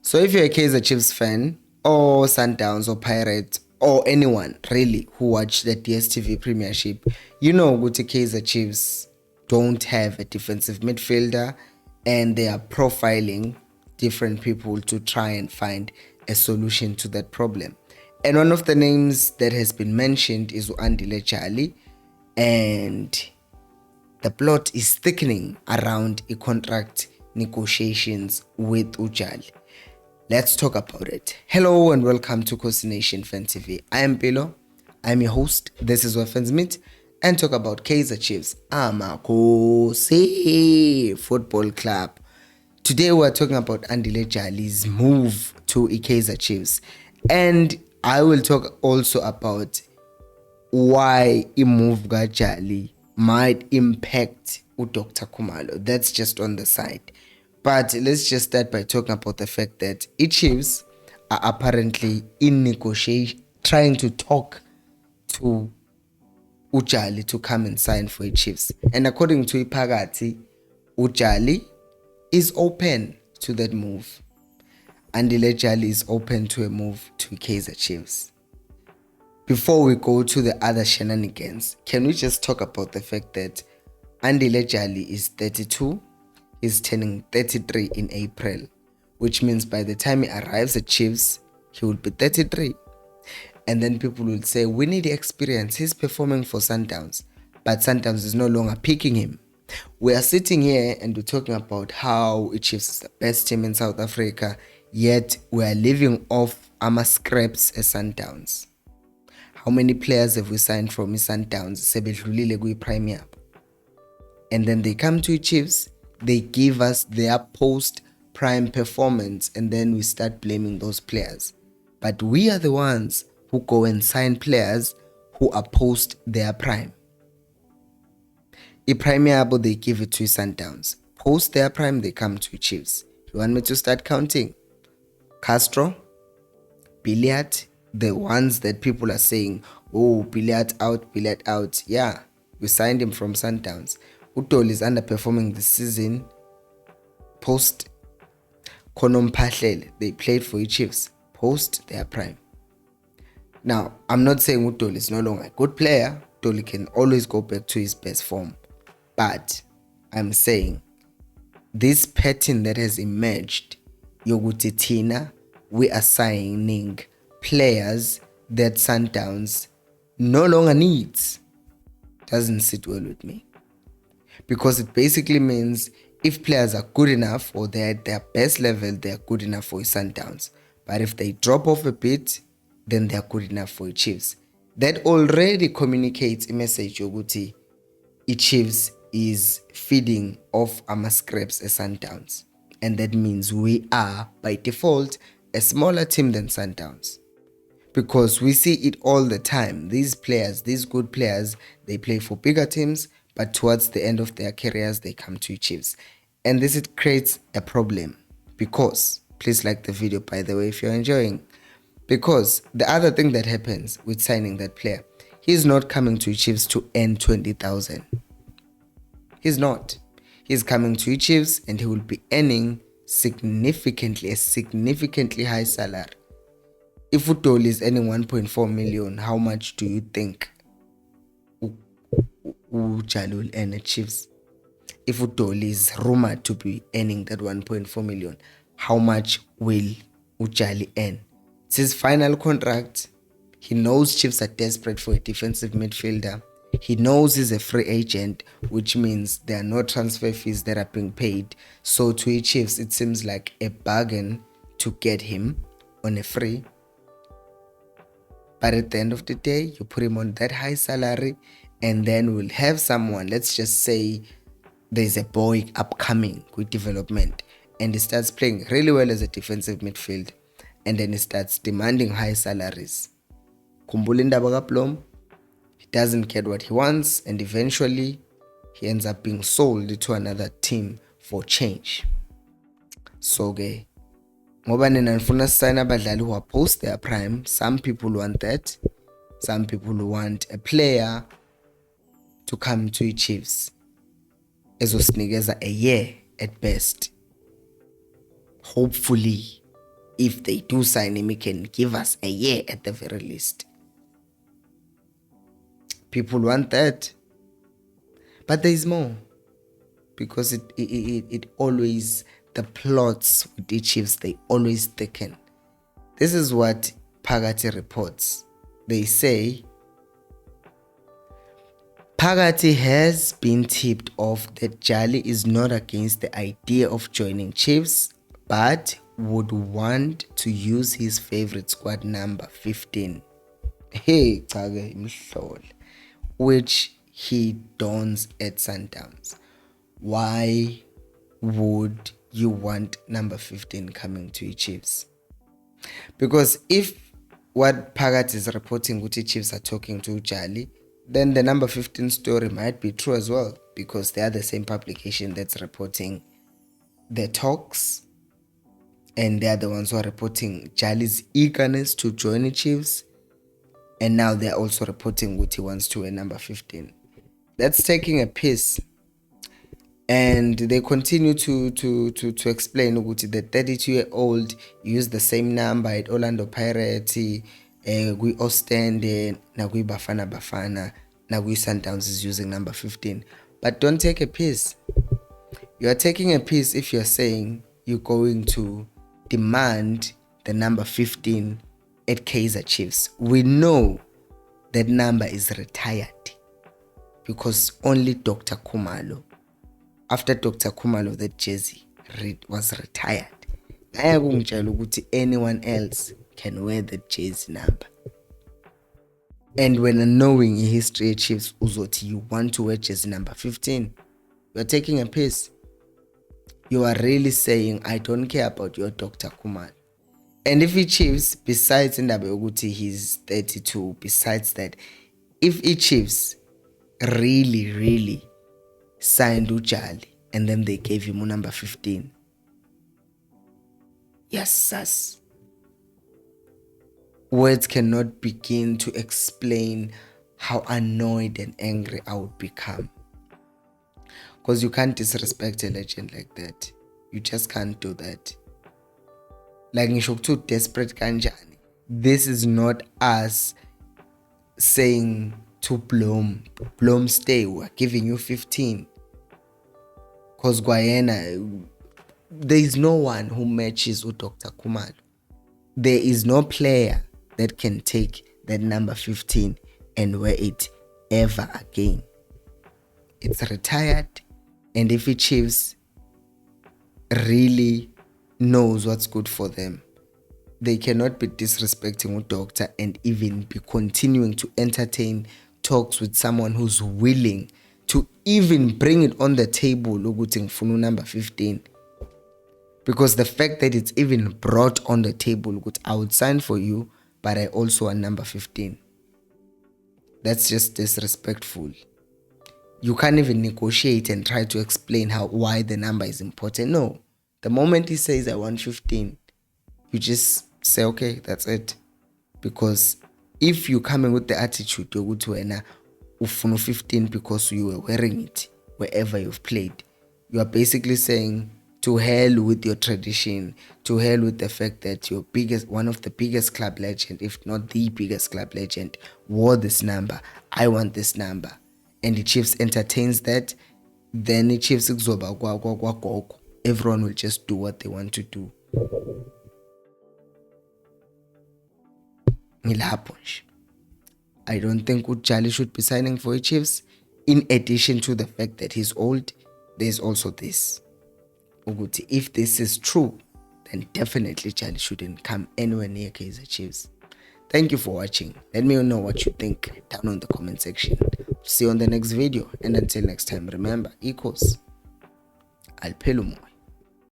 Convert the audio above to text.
So if you're a Kaizer Chiefs fan, or Sundowns, or Pirates, or anyone really who watched the DStv Premiership, you know Guti Kaizer Chiefs don't have a defensive midfielder, and they are profiling different people to try and find a solution to that problem. And one of the names that has been mentioned is Andile Jali, and the plot is thickening around a contract negotiations with Ujali. Let's talk about it. Hello and welcome to Kosi Nation Fan TV. I am Pilo. I'm your host. This is where fans meet and talk about Kaizer Chiefs, Amakosi Football Club. Today we're talking about Andile Jali's move to Kaizer Chiefs, and I will talk also about why a move ga Jali might impact Dr. Khumalo. That's just on the side. But let's just start by talking about the fact that Chiefs are apparently in negotiation, trying to talk to Ujali to come and sign for Chiefs. And according to Ipagati, Ujali is open to that move. Andile Jali is open to a move to Kaizer Chiefs. Before we go to the other shenanigans, can we just talk about the fact that Andile Jali is 32? He's turning 33 in April, which means by the time he arrives at Chiefs, he will be 33. And then people will say, we need experience. He's performing for Sundowns, but Sundowns is no longer picking him. We are sitting here and we're talking about how Chiefs is the best team in South Africa, yet we are living off our scraps as Sundowns. How many players have we signed from Sundowns? Sebedlulile kuyi-Premier. And then they come to Chiefs, they give us their post-prime performance, and then we start blaming those players. But we are the ones who go and sign players who are post their prime. Premier, they give it to Sundowns. Post their prime, they come to Chiefs. You want me to start counting? Castro, Billiard, the ones that people are saying, oh, Billiard out. Yeah, we signed him from Sundowns. Utol is underperforming this season. Post Konom Pahlele, they played for Chiefs. Post their prime. Now, I'm not saying Utol is no longer a good player. Utol can always go back to his best form. But I'm saying this pattern that has emerged, Yoguti Tina, we are signing players that Sundowns no longer needs, doesn't sit well with me. Because it basically means if players are good enough or they're at their best level, they're good enough for Sundowns. But if they drop off a bit, then they're good enough for Chiefs. That already communicates a message, Yoguti, Chiefs is feeding off our scraps as Sundowns. And that means we are, by default, a smaller team than Sundowns. Because we see it all the time. These players, these good players, they play for bigger teams, but towards the end of their careers, they come to Chiefs. And this it creates a problem. Because, please like the video by the way if you're enjoying. Because the other thing that happens with signing that player, he's not coming to Chiefs to earn 20,000. He's not. He's coming to Chiefs and he will be earning a significantly high salary. If Utoli is earning 1.4 million, how much do you think Ujali will earn at Chiefs? If Utoli is rumored to be earning that 1.4 million, how much will Ujali earn? It's his final contract. He knows Chiefs are desperate for a defensive midfielder. He knows he's a free agent, which means there are no transfer fees that are being paid. So to Chiefs, it seems like a bargain to get him on a free. But at the end of the day, you put him on that high salary, and then we'll have someone, let's just say there's a boy upcoming with development, and he starts playing really well as a defensive midfield, and then he starts demanding high salaries. Kumbulinda Bagaplom, he doesn't get what he wants, and eventually he ends up being sold to another team for change. So, okay. Ngoba nina nifuna sign abadlali who are post their prime. Some people want that. Some people want a player to come to Chiefs ezosinikeza a year at best. Hopefully if they do sign him, he can give us a year at the very least. People want that. But there's more. Because it always, the plots with the Chiefs, they always thicken. This is what Phakathi reports. They say, Phakathi has been tipped off that Jali is not against the idea of joining Chiefs, but would want to use his favorite squad number 15. Hey, which he dons at Sundowns. Why would you want number 15 coming to your Chiefs? Because if what Phakathi is reporting which the Chiefs are talking to Jali, then the number 15 story might be true as well, because they are the same publication that's reporting the talks, and they are the ones who are reporting Jali's eagerness to join the Chiefs, and now they're also reporting what he wants to wear number 15. That's taking a piss. And they continue to explain ukuthi the 32-year-old used the same number at Orlando Pirates, kwi Oostende, na kwi Bafana Bafana, na kwi Sundowns is using number 15. But don't take a piss. You are taking a piss if you're saying you're going to demand the number 15 at Kaizer Chiefs. We know that number is retired because only Dr. Khumalo, after Dr. Khumalo, that jersey was retired. Anyone else can wear that jersey number. And when knowing in history Chiefs uzoti, you want to wear jersey number 15, you are taking a piss. You are really saying, I don't care about your Dr. Khumalo. And if he Chiefs, besides Ndaba yokuthi he's 32, besides that, if he Chiefs really signed Jali and then they gave him number 15, yes, sus. Words cannot begin to explain how annoyed and angry I would become. Because you can't disrespect a legend like that. You just can't do that. Like ngisho too desperate kanjani. This is not us saying to Blom, stay, we're giving you 15. Because Guyana, there is no one who matches with Dr. Khumalo. There is no player that can take that number 15 and wear it ever again. It's retired, and if the Chiefs really knows what's good for them, they cannot be disrespecting a doctor and even be continuing to entertain talks with someone who's willing to even bring it on the table ukuthi ngifuna number 15. Because the fact that it's even brought on the table, I would sign for you, but I also want number 15. That's just disrespectful. You can't even negotiate and try to explain why the number is important. No. The moment he says, I want 15, you just say, okay, that's it. Because if you're coming with the attitude, you're good to ufunu 15 because you were wearing it wherever you've played, you are basically saying, to hell with your tradition, to hell with the fact that one of the biggest club legend, if not the biggest club legend, wore this number. I want this number. And the Chiefs entertains that, then the Chiefs everyone will just do what they want to do. I don't think Jali should be signing for the Chiefs. In addition to the fact that he's old, there's also this. If this is true, then definitely Jali shouldn't come anywhere near Kaizer Chiefs. Thank you for watching. Let me know what you think down on the comment section. See you on the next video, and until next time, remember, equals Alpelumoy.